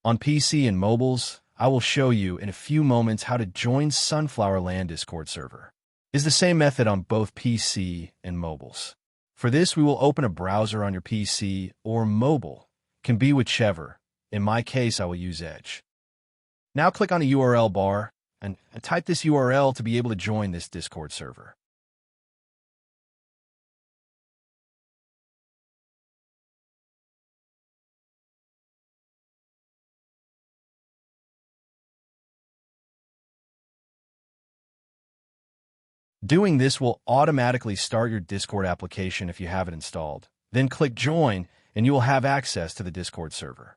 On PC and mobiles, I will show you in a few moments how to join Sunflower Land Discord server. It's the same method on both PC and mobiles. For this, we will open a browser on your PC or mobile. Can be whichever. In my case, I will use Edge. Now click on the URL bar and type this URL to be able to join this Discord server. Doing this will automatically start your Discord application if you have it installed. Then click Join, and you will have access to the Discord server.